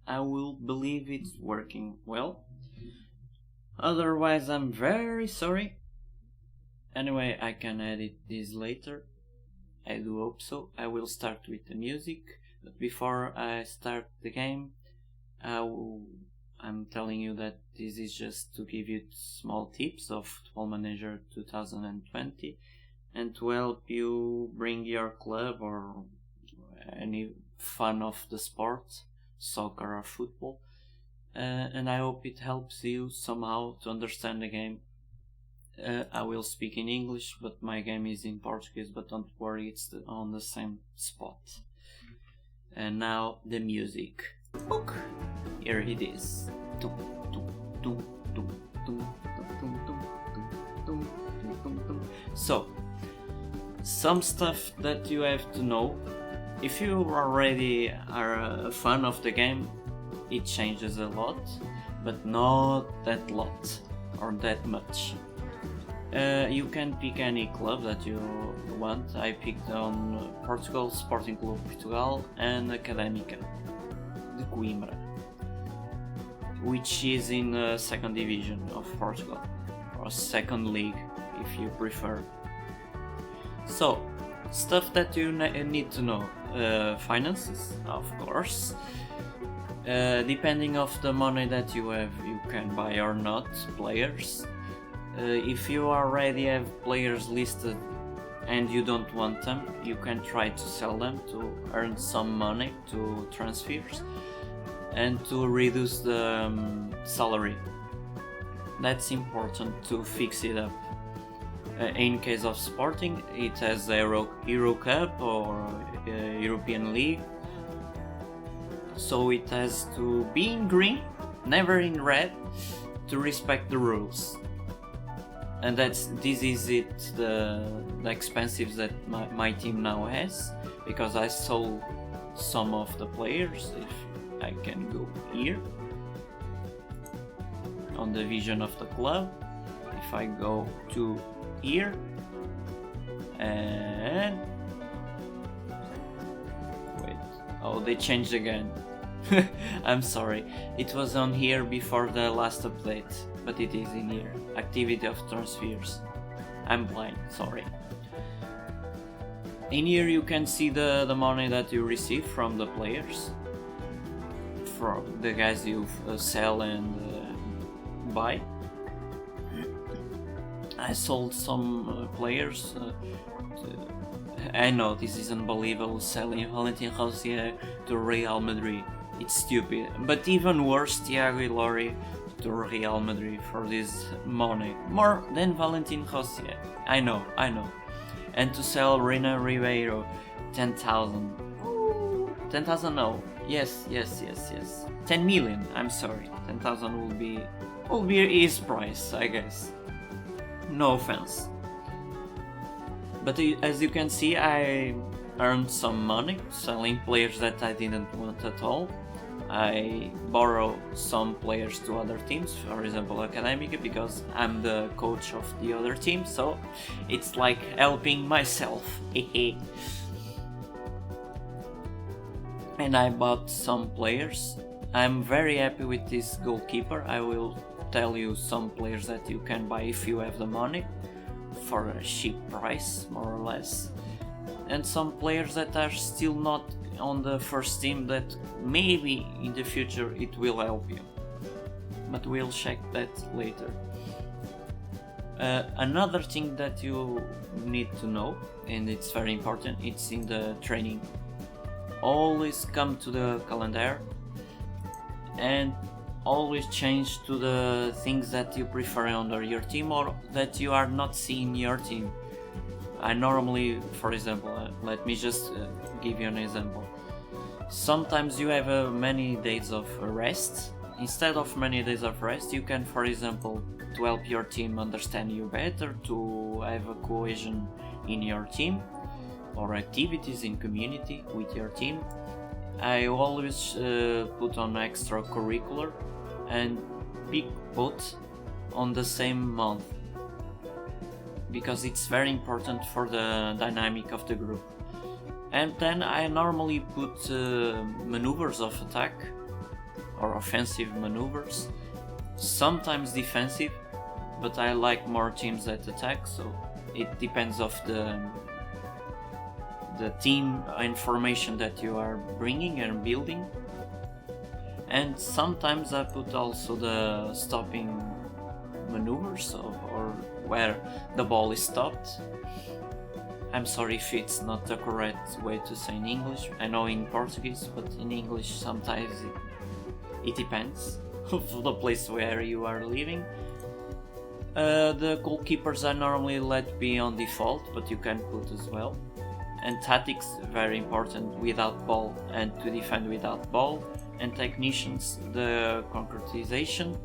I will believe it's working well. Otherwise, I'm very sorry. Anyway, I can edit this later. I do hope so. I will start with the music, but before I start the game, I'm telling you that this is just to give you small tips of Football Manager 2020 and to help you bring your club or any fan of the sport, soccer or football, and I hope it helps you somehow to understand the game. I will speak in English, but my game is in Portuguese, but don't worry, it's on the same spot. And now the music. Book. Here it is. So, some stuff that you have to know. If you already are a fan of the game, it changes a lot, but not that lot or that much. You can pick any club that you want. I picked on Portugal, Sporting Clube Portugal and Académica de Coimbra, which is in the second division of Portugal, or second league if you prefer. So, stuff that you need to know. Finances, of course. Depending of the money that you have, you can buy or not players. If you already have players listed and you don't want them, you can try to sell them to earn some money to transfers and to reduce the salary. That's important to fix it up. In case of Sporting, it has Euro Cup or European League, so it has to be in green, never in red, to respect the rules. And this is it, the expensives that my team now has, because I sold some of the players. If I can go here on the vision of the club, if I go to here and wait, oh, they changed again. I'm sorry, it was on here before the last update, but it is in here. Activity of transfers. I'm blind, sorry. In here you can see the money that you receive from the players, from the guys you sell and buy. I sold some players. I know this is unbelievable, selling Valentin Rosier to Real Madrid. It's stupid. But even worse, Thiago Ilori to Real Madrid for this money. More than Valentin Rosier. I know. And to sell Reina Ribeiro, 10,000. 10,000 no. Yes. 10 million, I'm sorry. 10,000 will be his price, I guess. No offense. But as you can see, I earned some money selling players that I didn't want at all. I borrow some players to other teams, for example Académica, because I'm the coach of the other team, so it's like helping myself. And I bought some players. I'm very happy with this goalkeeper. I will tell you some players that you can buy if you have the money for a cheap price, more or less, and some players that are still not on the first team that maybe in the future it will help you, but we'll check that later. Another thing that you need to know, and it's very important, it's in the training. Always come to the calendar and always change to the things that you prefer under your team or that you are not seeing your team. I normally, for example, let me just give you an example. Sometimes you have many days of rest. Instead of many days of rest, you can, for example, to help your team understand you better, to have a cohesion in your team or activities in community with your team, I always put on extracurricular and pick both on the same month, because it's very important for the dynamic of the group. And then I normally put maneuvers of attack or offensive maneuvers, sometimes defensive, but I like more teams that attack, so it depends of the team information that you are bringing and building. And sometimes I put also the stopping maneuvers or where the ball is stopped. I'm sorry if it's not the correct way to say in English. I know in Portuguese, but in English sometimes it depends of the place where you are living. The goalkeepers are normally let be on default, but you can put as well. And tactics, very important, without ball and to defend without ball. And technicians, the concretization,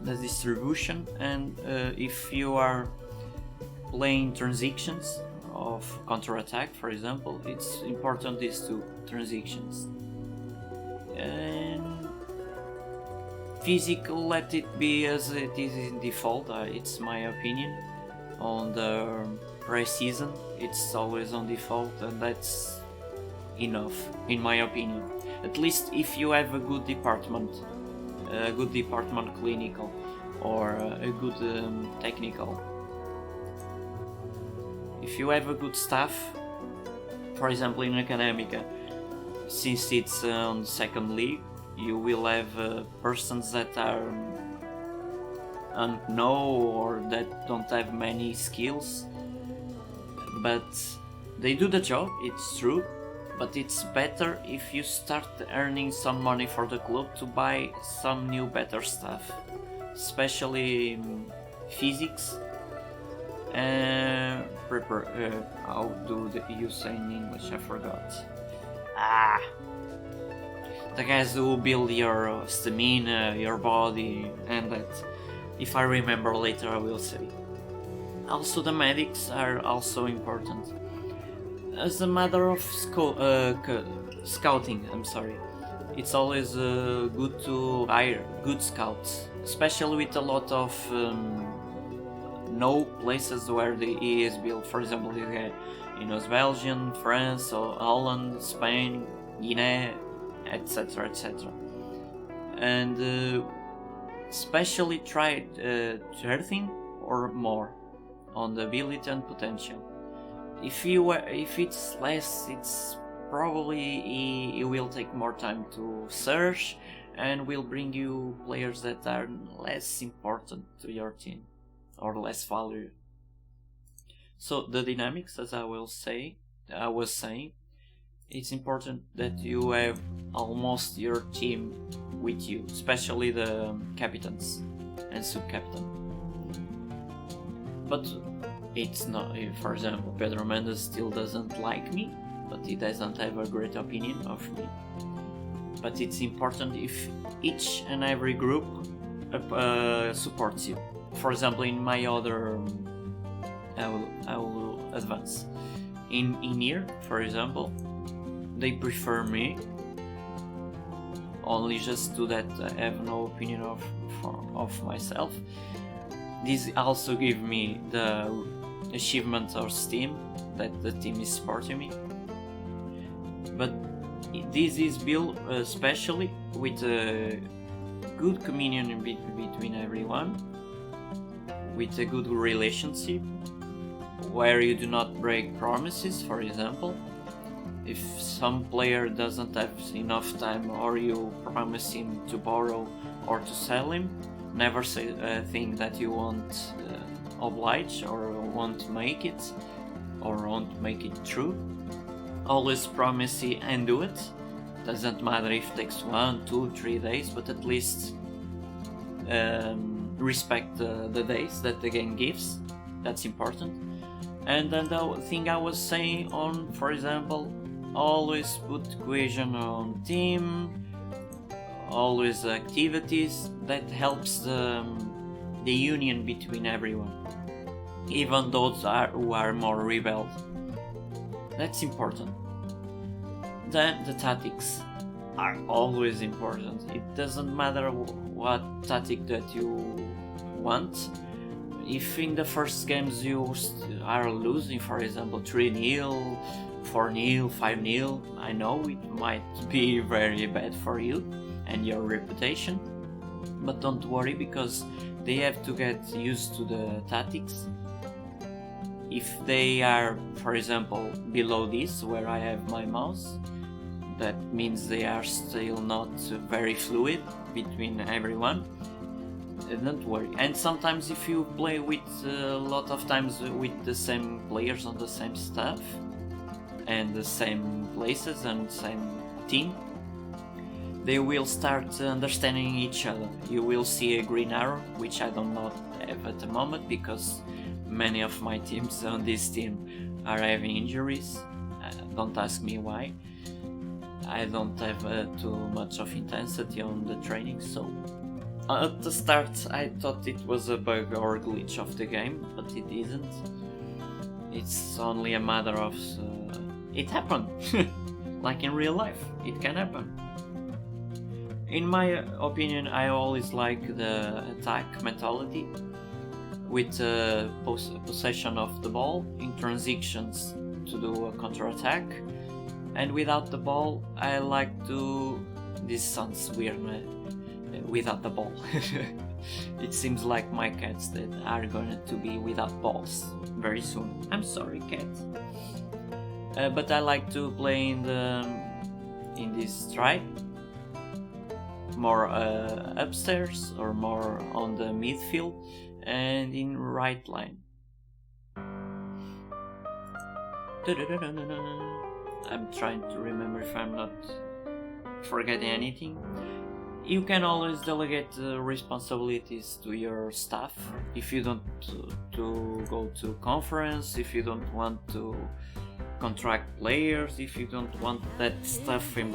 the distribution, and if you are playing transitions of counter-attack, for example, it's important these two transitions. And physical, let it be as it is in default, it's my opinion. On the pre-season, it's always on default, and that's enough, in my opinion. At least if you have a good department clinical, or a good technical. If you have a good staff, for example in Academica, since it's on the second league, you will have persons that are unknown or that don't have many skills, but they do the job, it's true. But it's better if you start earning some money for the club to buy some new better stuff, especially physics. How do you say in English? I forgot. The guys who build your stamina, your body, and that. If I remember later, I will say. Also, the medics are also important. As a matter of scouting, it's always good to hire good scouts, especially with a lot of no places where the EA is built. For example, you get Belgium, France, or Holland, Spain, Guinea, etc., etc. And especially try 13 or more on the ability and potential. If it's less, it's probably it will take more time to search and will bring you players that are less important to your team or less value. So the dynamics, as I was saying, it's important that you have almost your team with you, especially the captains and sub-captain. But it's not, for example, Pedro Mendes still doesn't like me, but he doesn't have a great opinion of me. But it's important if each and every group supports you. For example, in my other, I will advance. In here, for example, they prefer me. Only just to that, I have no opinion of myself. This also gives me the achievement or esteem that the team is supporting me. But this is built especially with a good communion between everyone, with a good relationship, where you do not break promises. For example, if some player doesn't have enough time or you promise him to borrow or to sell him, never say a thing that you won't oblige or won't make it or won't make it true. Always promise it and do it. Doesn't matter if it takes 1, 2, 3 days, but at least respect the days that the game gives. That's important. And then the thing I was saying on, for example, always put cohesion on team, always activities that helps the union between everyone, even those who are more rebelled. That's important. Then the tactics are always important. It doesn't matter what tactic that you want. If in the first games you are losing, for example 3-0, 4-0, 5-0. I know it might be very bad for you and your reputation, but don't worry, because they have to get used to the tactics. If they are, for example, below this, where I have my mouse, that means they are still not very fluid between everyone. Don't worry. And sometimes if you play with a lot of times with the same players on the same stuff and the same places and same team, they will start understanding each other. You will see a green arrow, which I don't not have at the moment because many of my teams on this team are having injuries. Don't ask me why. I don't have too much of intensity on the training, so at the start I thought it was a bug or glitch of the game, but it isn't. It's only a matter of it happened. Like in real life, it can happen. In my opinion, I always like the attack mentality with possession of the ball in transitions to do a counter-attack, and without the ball I like to... This sounds weird, without the ball. It seems like my cats that are going to be without balls very soon. I'm sorry, cat. But I like to play in this stripe, more upstairs or more on the midfield and in right line. I'm trying to remember if I'm not forgetting anything. You can always delegate responsibilities to your staff if you don't to go to conference, if you don't want to contract players, if you don't want that stuff in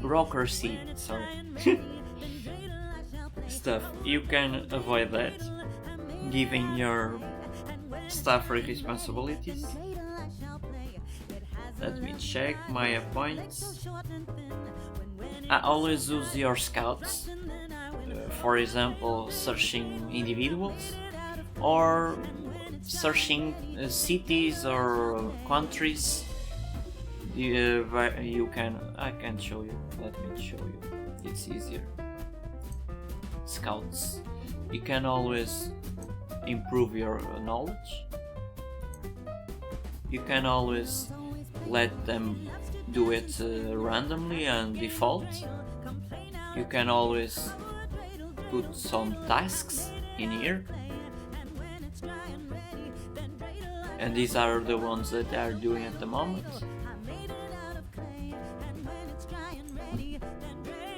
bureaucracy, sorry, stuff. You can avoid that, giving your staff responsibilities. Let me check my points. I always use your scouts, for example, searching individuals or searching cities or countries. You can, I can show you, let me show you, it's easier. Scouts, you can always improve your knowledge. You can always let them do it randomly and default. You can always put some tasks in here, and these are the ones that they are doing at the moment.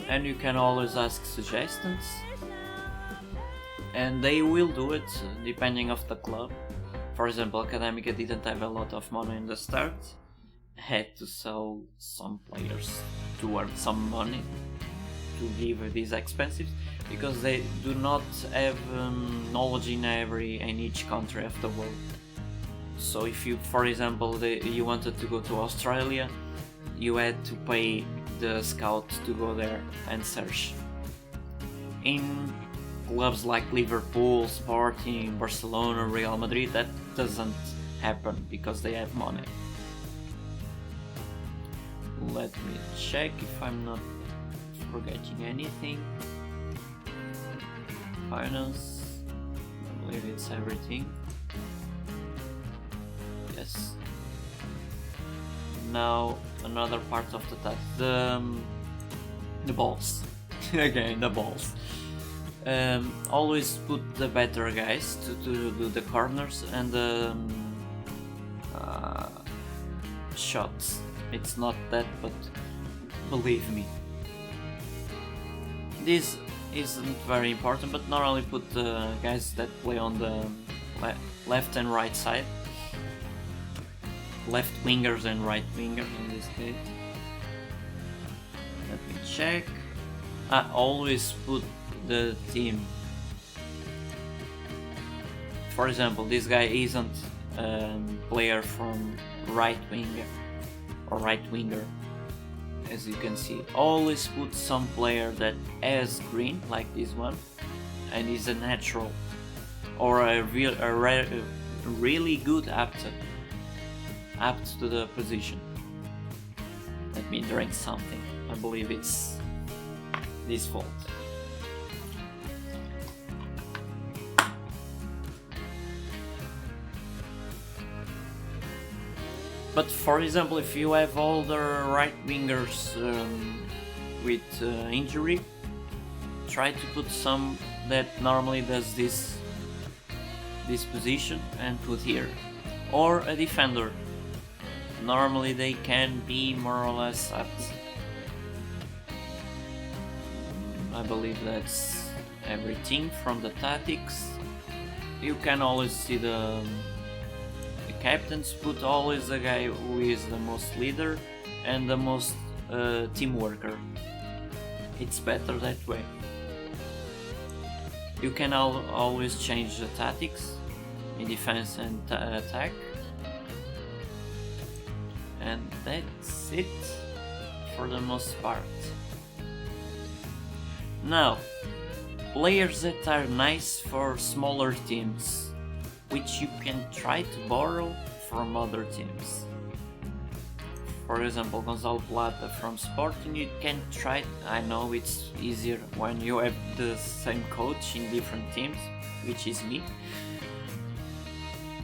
And you can always ask suggestions, and they will do it depending of the club. For example, Academica didn't have a lot of money in the start, had to sell some players to earn some money to give these expensive, because they do not have knowledge in each country of the world. So if you, for example, you wanted to go to Australia, you had to pay the scout to go there and search. In clubs like Liverpool, Sporting, Barcelona, Real Madrid, that doesn't happen because they have money. Let me check if I'm not forgetting anything. Finance, I believe it's everything. Yes. Now another part of the task, the balls. Again, the balls. Always put the better guys to do the corners and the shots. It's not that, but believe me, this isn't very important, but normally put the guys that play on the left and right side, left wingers and right wingers in this case. Let me check. I always put the team. For example, this guy isn't a player from right winger or right winger. As you can see, always put some player that has green, like this one, and is a natural or a really good actor. apt to the position. Let me drink something. I believe it's this fault. But for example, if you have all the right wingers with injury, try to put some that normally does this position and put here. Or a defender. Normally they can be more or less apt. I believe that's everything from the tactics. You can always see the captains put always the guy who is the most leader and the most team worker. It's better that way. You can always change the tactics in defense and attack. And that's it for the most part. Now, players that are nice for smaller teams, which you can try to borrow from other teams. For example, Gonzalo Plata from Sporting, you can try. I know it's easier when you have the same coach in different teams, which is me.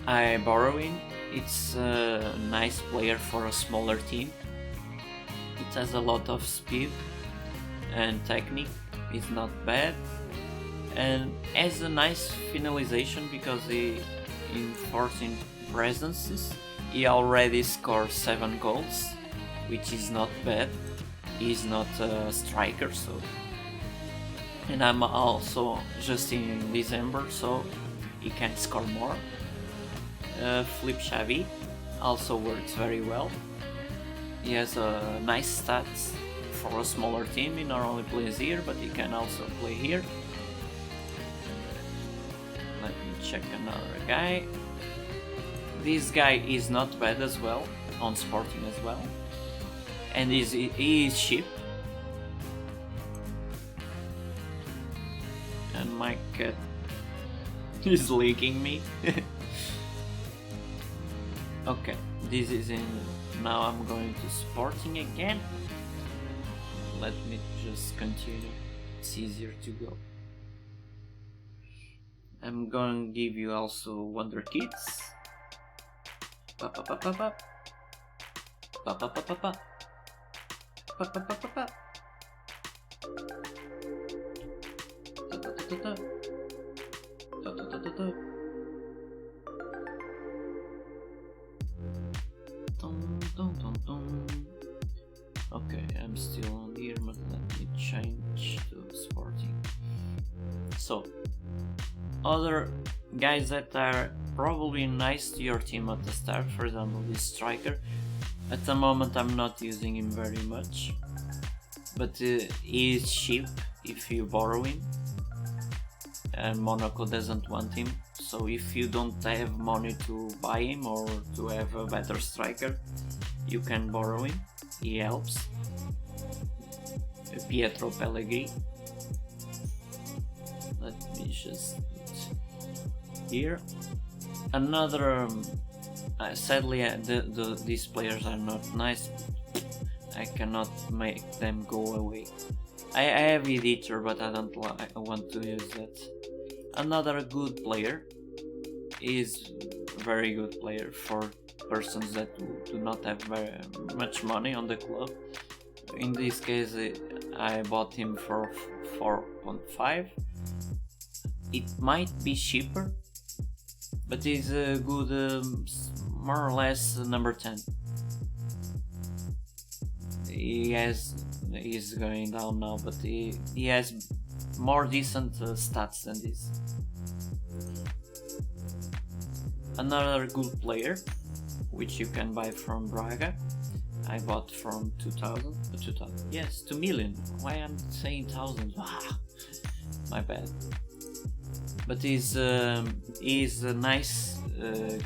I borrow him. It's a nice player for a smaller team. It has a lot of speed and technique. It's not bad and has a nice finalization because in 14 presences he already scored 7 goals, which is not bad. He's not a striker, so. And I'm also just in December, so he can score more. Flip Xavi also works very well. He has a nice stats for a smaller team. He not only plays here, but he can also play here. Let me check another guy. This guy is not bad as well, on Sporting as well. And he is cheap. And my cat is licking me. Okay, this is in. Now I'm going to Sporting again. Let me just continue. It's easier to go. I'm going to give you also Wonderkids. Pa pa pa pa pa. Pa pa pa pa pa. Pa pa pa pa pa. Ta ta ta ta ta. Ta ta ta ta ta. Okay, I'm still on here, but let me change to Sporting. So, other guys that are probably nice to your team at the start, for example this striker. At the moment I'm not using him very much, but he is cheap if you borrow him, and Monaco doesn't want him. So if you don't have money to buy him or to have a better striker, you can borrow him. He helps. Pietro Pellegrini. Let me just put here. Another. Sadly, these players are not nice. I cannot make them go away. I have editor, but I don't want to use that. Another good player is very good player for persons that do not have very much money on the club. In this case, I bought him for 4.5. It might be cheaper, but he's a good, more or less number 10. He's going down now, but he has more decent stats than this. Another good player, which you can buy from Braga, I bought from 2,000. Yes, 2 million. Why I'm saying 1,000? My bad. But he's a nice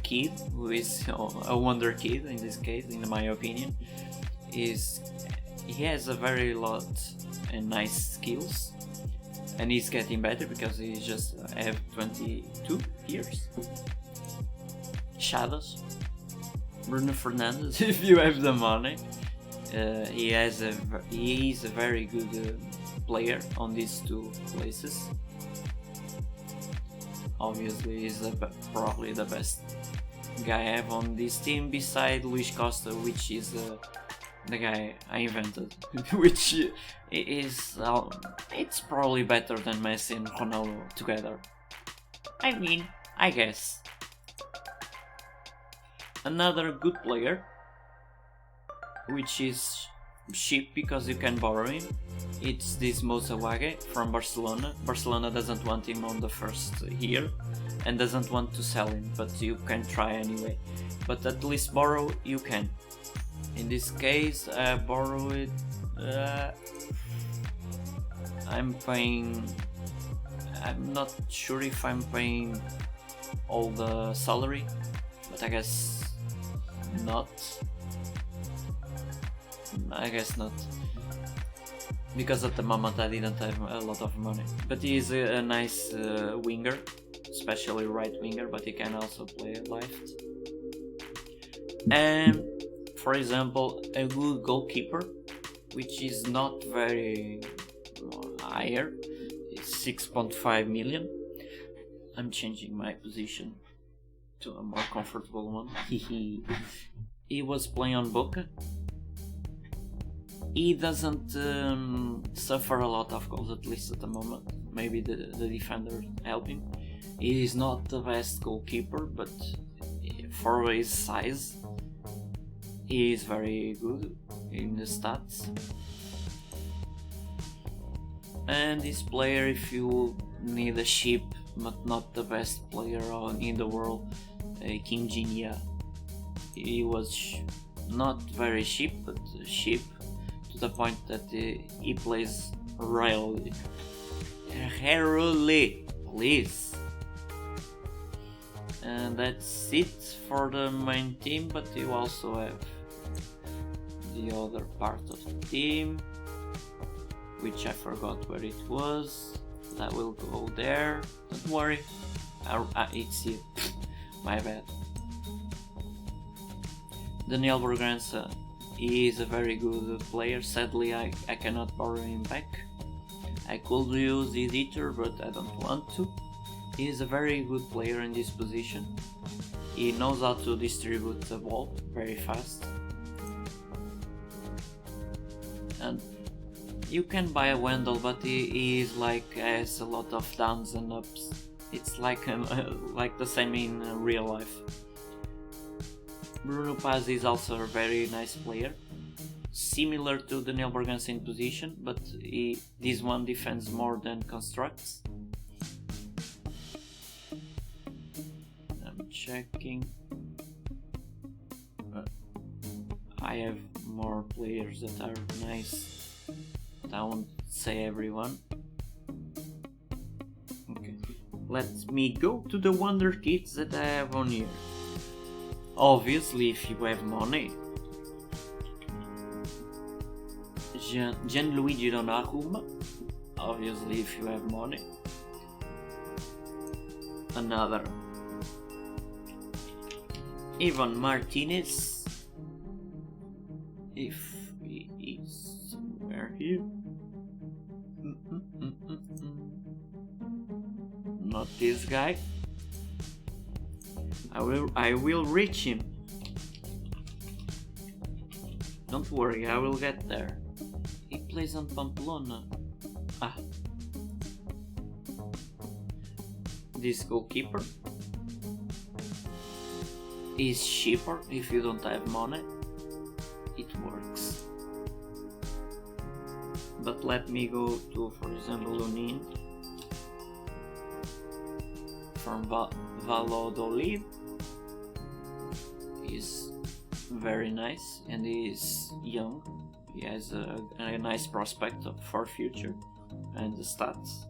kid, who is a wonder kid in this case, in my opinion. He has a very lot and nice skills, and he's getting better because he just have 22 years. Shadows. Bruno Fernandes, if you have the money. He is a very good player on these two places. Obviously, he's probably the best guy I have on this team beside Luis Costa, which is the guy I invented, which is it's probably better than Messi and Ronaldo together. I mean, I guess. Another good player, which is cheap because you can borrow him, it's this Mozawage from Barcelona. Barcelona doesn't want him on the first year and doesn't want to sell him, but you can try anyway. But at least borrow you can. In this case, borrow it. I'm not sure if I'm paying all the salary, but I guess not. Because at the moment I didn't have a lot of money. But he is a nice winger, especially right winger, but he can also play left. And for example, a good goalkeeper, which is not very higher, is 6.5 million. I'm changing my position to a more comfortable one. He was playing on Boca. He doesn't suffer a lot of goals, at least at the moment. Maybe the defender help him. He is not the best goalkeeper, but for his size, he is very good in the stats. And this player, if you need a cheap but not the best player in the world, King Jinia, he was not very cheap, but cheap to the point that he plays rarely, please. And that's it for the main team, but you also have the other part of the team, which I forgot where it was. That will go there, don't worry. It's here. My bad. Daniel Berganza, he is a very good player. Sadly, I cannot borrow him back. I could use his Eater, but I don't want to. He is a very good player in this position. He knows how to distribute the ball very fast. And you can buy a Wendell, but he is has a lot of downs and ups. It's like the same in real life. Bruno Paz is also a very nice player, similar to Daniel Berganza in position, but this one defends more than constructs. I'm checking. I have more players that are nice, but I won't say everyone. Okay, let me go to the Wonderkids that I have on here. Obviously, if you have money. Gianluigi Donnarumma, obviously if you have money. Another Ivan Martinez, if he is somewhere here. Not this guy. I will reach him. Don't worry, I will get there. He plays on Pamplona. This goalkeeper is cheaper if you don't have money. It works. But let me go to, for example, Lunin from Valladolid. He's very nice and he is young. He has a nice prospect for future and the stats.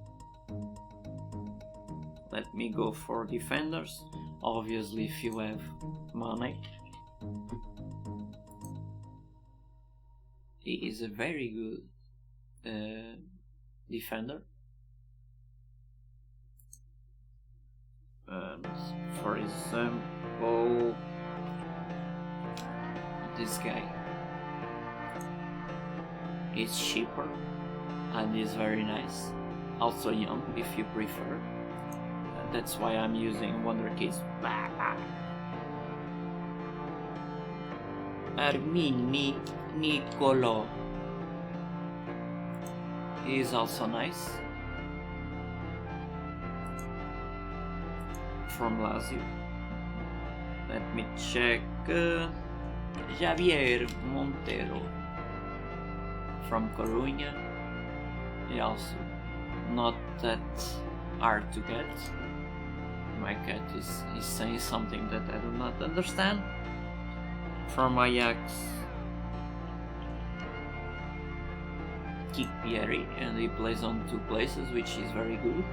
Let me go for defenders. Obviously, if you have money. He is a very good defender. And for example, This guy is cheaper and is very nice. Also young, if you prefer. That's why I'm using Wonderkids. Armini Nicolo is also nice. From Lazio. Let me check. Javier Montero from Coruña. He also not that hard to get. My cat is saying something that I do not understand. From Ajax, Kikpieri, and he plays on 2 places, which is very good.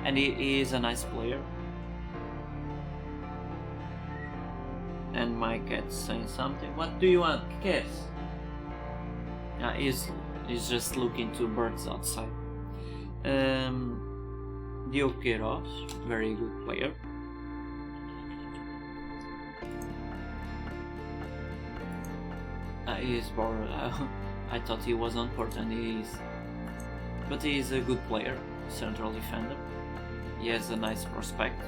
And he is a nice player. And my cat's saying something. What do you want, cat? He's just looking to birds outside. Diogo Queiroz, very good player. He is bored. I thought he was on court, and but he is a good player, central defender. He has a nice prospect.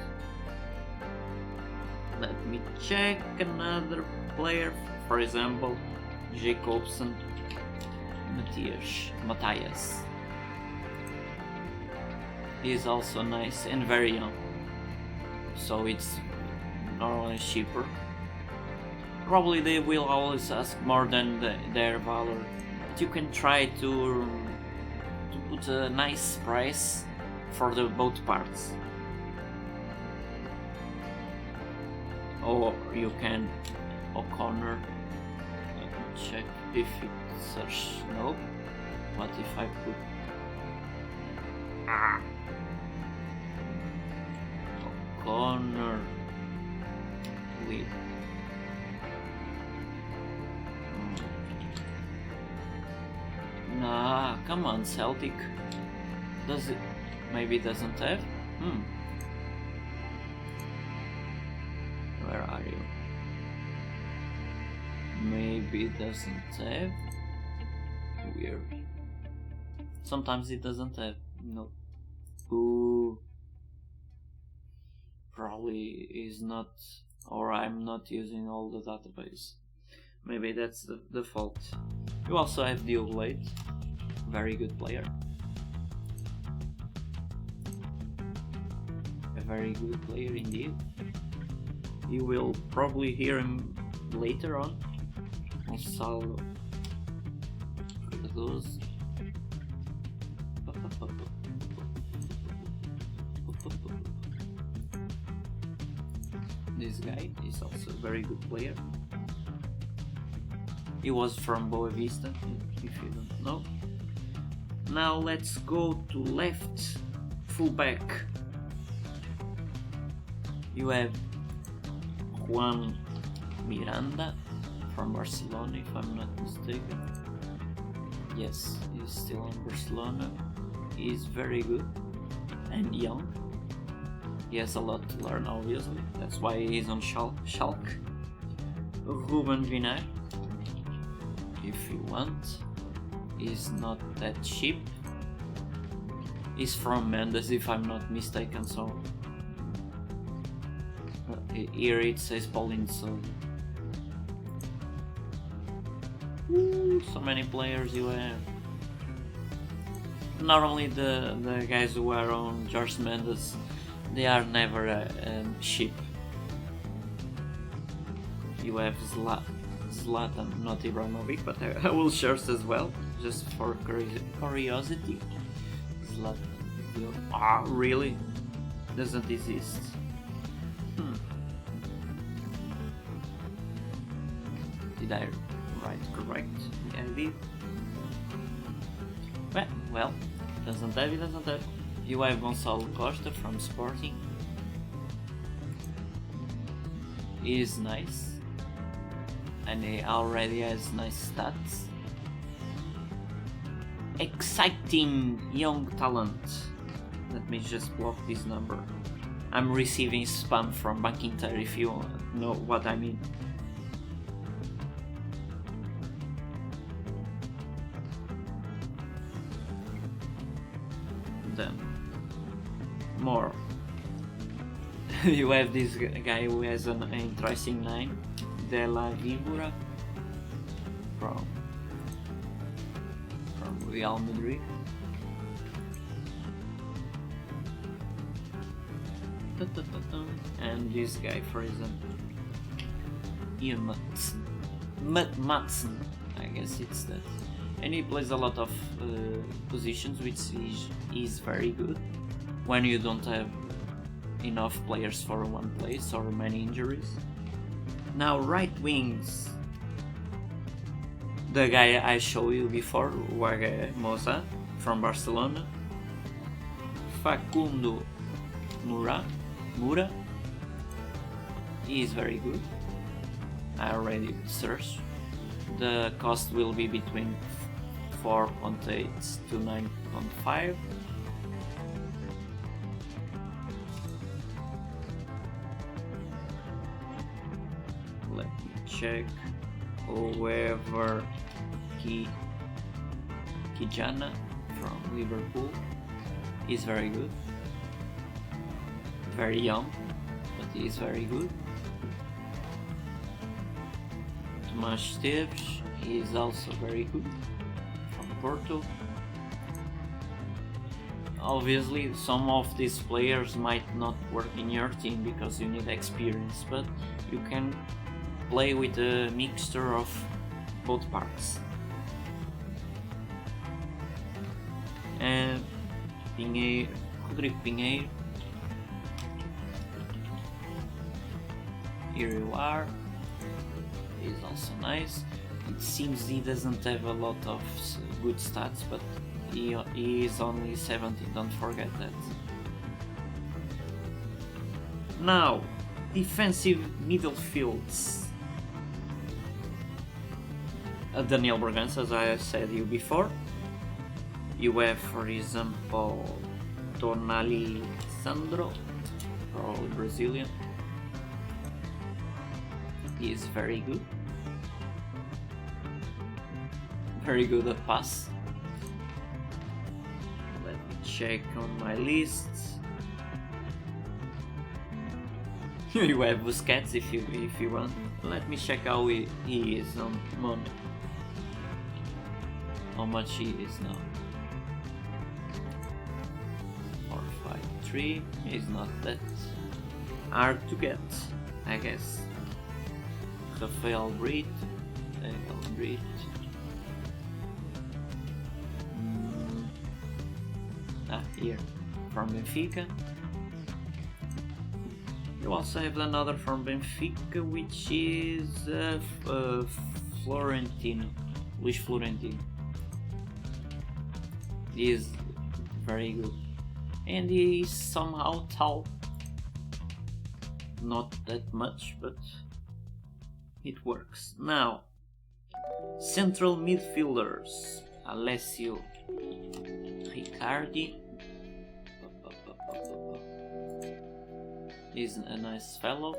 Let me check another player, for example, Jacobson, Matthias. He is also nice and very young, so it's normally cheaper. Probably they will always ask more than their value, but you can try to put a nice price for both parts. Or you can O'Connor. Let me check if it search. No. What if I put O'Connor with Nah, come on, Celtic. Does it? Maybe it doesn't have? Where are you? Maybe it doesn't have? Weird. Sometimes it doesn't have. No. Ooh. Probably is not, or I'm not using all the database. Maybe that's the fault. You also have Diogo Leite, very good player. A very good player indeed. You will probably hear him later on. Gonçalo Cardoso. This guy is also a very good player. He was from Boa Vista, if you don't know. Now let's go to left fullback. You have Juan Miranda from Barcelona, if I'm not mistaken. Yes, he's still in Barcelona. He's very good and young. He has a lot to learn, obviously. That's why he's on Schalke. Ruben Vinay, if you want. He's not that cheap. He's from Mendes, if I'm not mistaken, so here it says Pauline, so so many players you have. Normally the guys who are on George Mendes, they are never cheap. You have Zlatan, not Ibrahimovic, but I will share as well, just for curiosity. Zlatan, really? Doesn't exist? Did I write correct? Yeah, I did. Well, doesn't have. You have Gonçalo Costa from Sporting. He is nice, and he already has nice stats. Exciting young talent. Let me just block this number. I'm receiving spam from Bank Inter, if you know what I mean. them more. You have this guy who has an interesting name, De La Vibura, from Real Madrid. And this guy, for example, Ian Matson, I guess it's that. And he plays a lot of positions, which is very good when you don't have enough players for one place or many injuries. Now right wings, the guy I showed you before, Wague Moza from Barcelona, Facundo Mura, he is very good. I already searched. The cost will be between 4.8 to 9.5. Let me check. However, Kijana from Liverpool is very good. Very young, but he is very good. Tomás Esteves, he is also very good, from Porto. Obviously, some of these players might not work in your team because you need experience, but you can play with a mixture of both parts. And Rodrigo Pinheiro, here you are. Is also nice. It seems he doesn't have a lot of good stats, but he is only 17, don't forget that. Now, defensive midfields. Daniel Bragança, as I said you before. You have, for example, Tonali Sandro, probably Brazilian. He is very good. Very good at pass. Let me check on my list. You have Busquets if you want. Let me check how he is on money. How much he is now. 453 is not that hard to get, I guess. Rafael Breit. Here, from Benfica. You also have another from Benfica, which is Florentino, Luis Florentino. He is very good, and he is somehow tall. Not that much, but it works. Now, central midfielders: Alessio Riccardi. He's a nice fellow.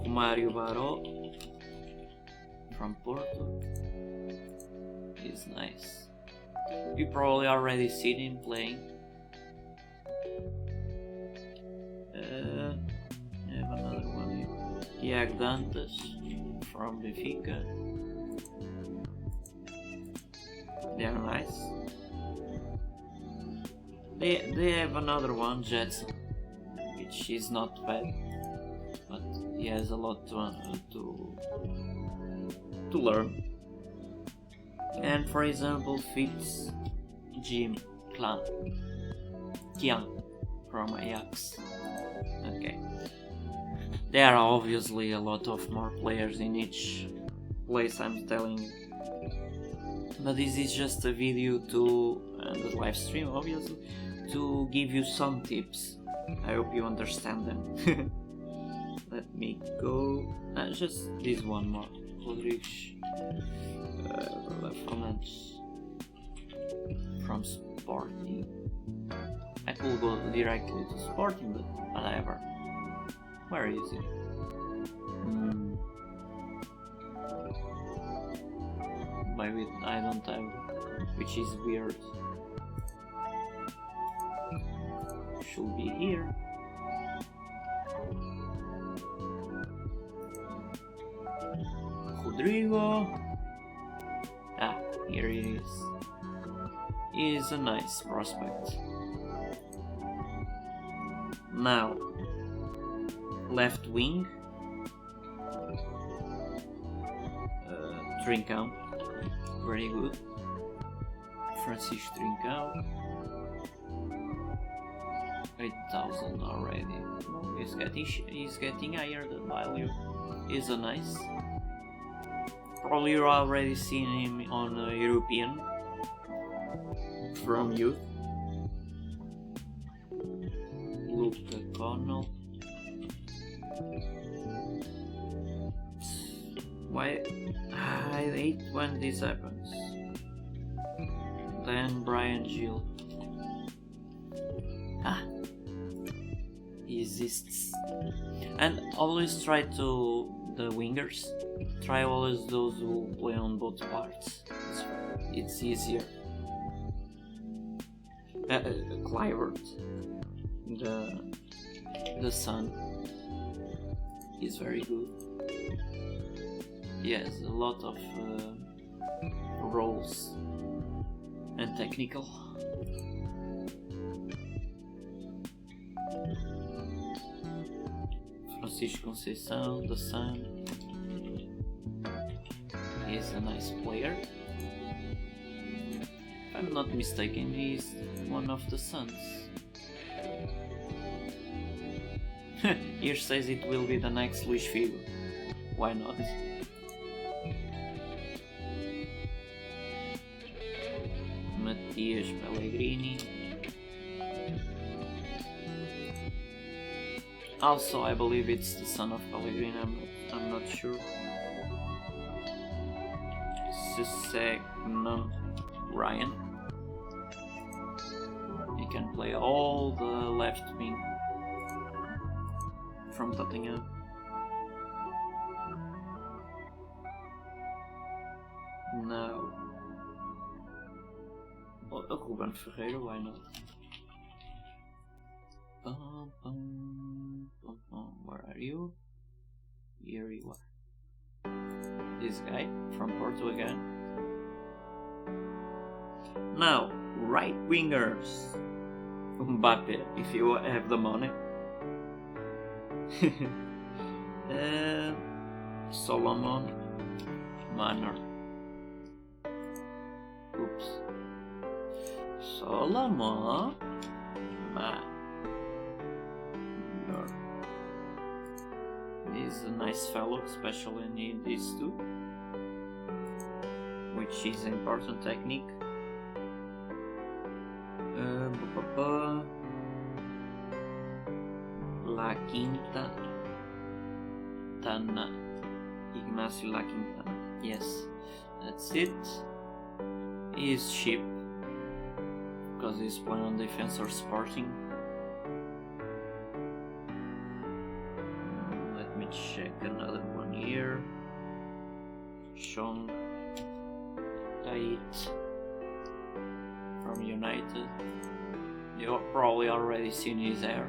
Romário Baró from Porto. He's nice. You probably already seen him playing. I have another one here. Tiago Dantas from Benfica. They are nice. They have another one, Jetson, which is not bad, but he has a lot to learn. And for example, Fitz Jim Tian from Ajax. Okay, there are obviously a lot of more players in each place, I'm telling you. But this is just a video and a live stream, obviously, to give you some tips. I hope you understand them. Let me go. Just this one more. Rodrigues Fernandes from Sporting. I could go directly to Sporting, but whatever. Where is it? play with. I don't have, which is weird. Should be here. Rodrigo. Ah, here he is. He is a nice prospect. Now, left wing. Trincão, very good. Francisco Trincão, 8,000 already. Oh, he's getting higher. The value is a nice. Probably you already seen him on European from youth. Luke Connell. Why? I hate when this happens. Then Brian Gill. He exists. And always try to the wingers. Try always those who play on both parts. It's easier. Clivert. The son is very good. He has a lot of roles and technical. Francisco Conceição, the son, is a nice player. If I'm not mistaken, he's one of the sons. Here says it will be the next Luís Figo. Why not? Matias Pellegrini. Also, I believe it's the son of Pellegrini. I'm not sure. Susek, no, Ryan. He can play all the left wing from Tottenham. Now, Ruben Ferreira, why not? Where are you? Here you are. This guy from Porto again. Now, right wingers. Mbappe, if you have the money. Solomon Manor. Oops. Solomon Manor. He's a nice fellow, especially in these two, which is important technique. La Quinta Tana. Ignacio La Quintana. Yes, that's it. He's cheap because he's playing on defense or Sporting. Let me check another one here. Sean Tait from United. You've probably already seen his hair.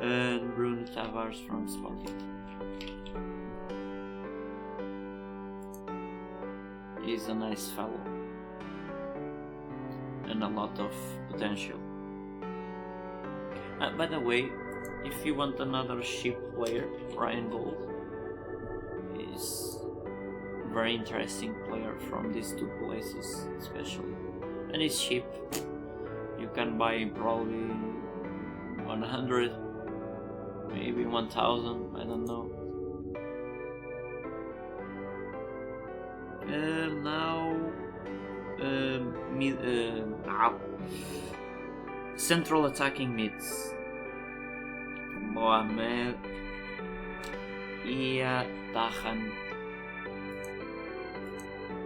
And Bruno Tavares from Sporting. He's a nice fellow and a lot of potential. By the way, if you want another cheap player, Ryan Gold is a very interesting player from these two places, especially, and he's cheap. You can buy probably 100, maybe 1000, I don't know. Now, central attacking mids. Mohamed Iatahan.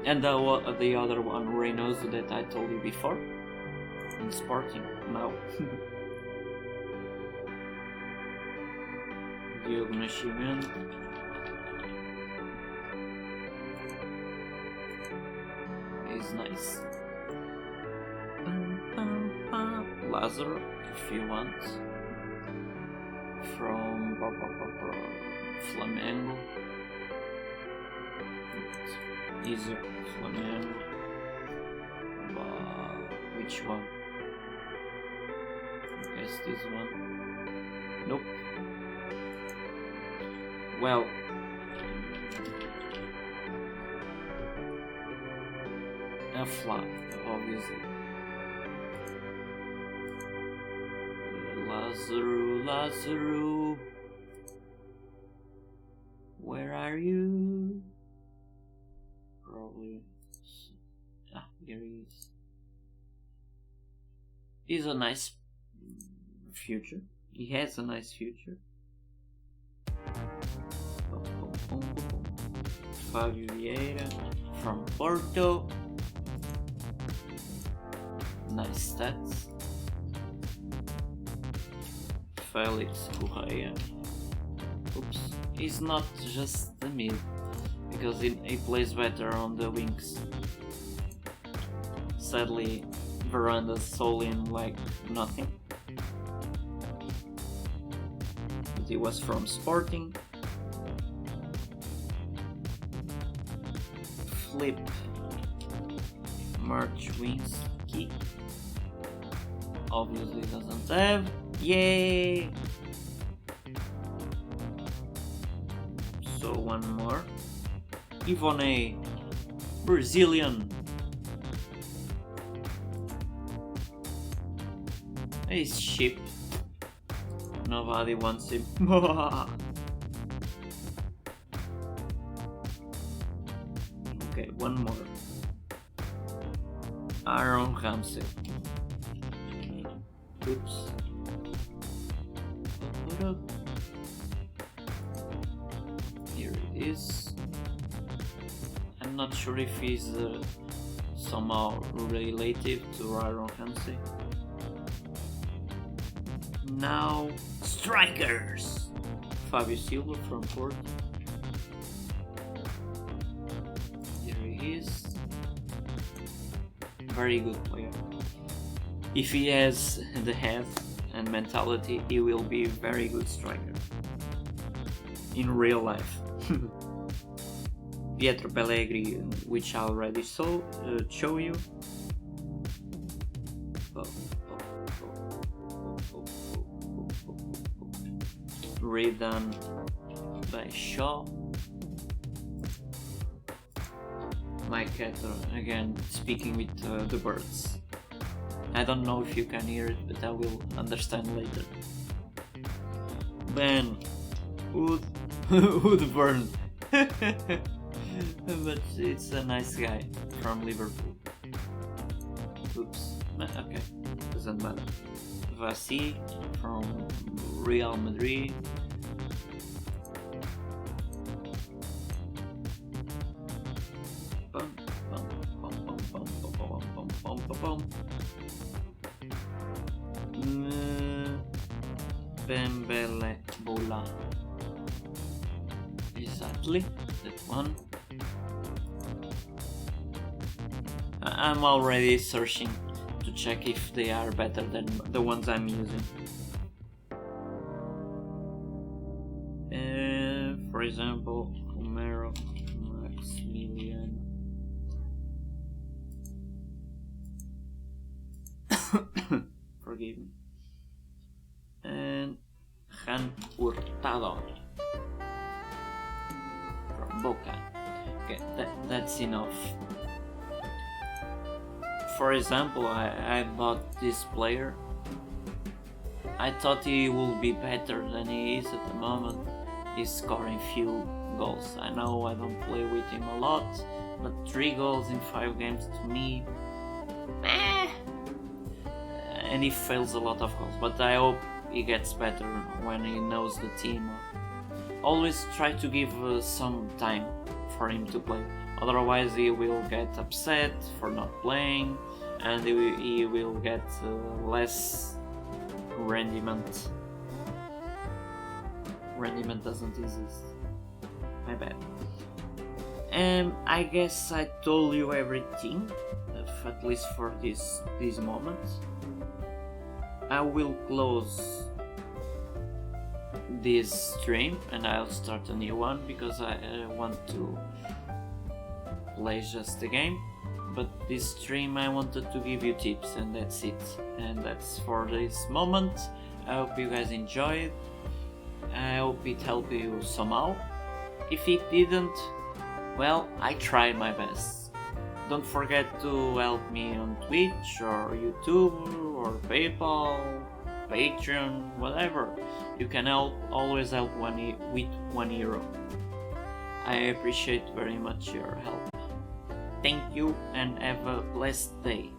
And the other one, Reynoso, that I told you before. In Sporting, now. Diogo Nascimento. is nice. Lazaro, if you want, from Flamengo. Easier Flamengo. Which one? I guess this one. Nope. Well, a flat, obviously. Lazaro, where are you? Probably. Here he is. He's a nice future. He has a nice future. Fabio Vieira from Porto. Nice stats. Felix Correa. Oops, he's not just the mid, because he plays better on the wings. Sadly, Veranda sold him like nothing. But he was from Sporting. Flip Marchwinski obviously doesn't have. Yay! So one more. Ivone, Brazilian. He's cheap. Nobody wants him. Okay, one more. Aaron Ramsey. Oops. Here it is. I'm not sure if he's somehow related to Aaron Ramsey. Now, strikers! Fabio Silva from Porto. Here he is. Very good player. If he has the head and mentality, he will be a very good striker. In real life. Pietro Pellegrini, which I already show you. Redone by Shaw. My cat again speaking with the birds. I don't know if you can hear it, but I will understand later. Ben Woodburn. But it's a nice guy from Liverpool. Oops. Okay, doesn't matter. Vassi from Real Madrid. Bembele Bola. Exactly, that one. I'm already searching to check if they are better than the ones I'm using. For example, Romero, Maximilian. Forgive me. And Jan Hurtado from Boca. Okay, that's enough. For example, I bought this player. I thought he would be better than he is at the moment. He's scoring few goals. I know I don't play with him a lot, but 3 goals in 5 games to me, and he fails a lot of goals. But I hope he gets better when he knows the team. Always try to give some time for him to play. Otherwise he will get upset for not playing, and he will get less rendiment. Rendiment doesn't exist. My bad. I guess I told you everything, at least for this moment. I will close this stream and I'll start a new one because I want to play just the game. But this stream I wanted to give you tips, and that's it. And that's for this moment. I hope you guys enjoyed. I hope it helped you somehow. If it didn't, well, I tried my best. Don't forget to help me on Twitch or YouTube or PayPal, Patreon, whatever. You can always help with €1. I appreciate very much your help. Thank you and have a blessed day.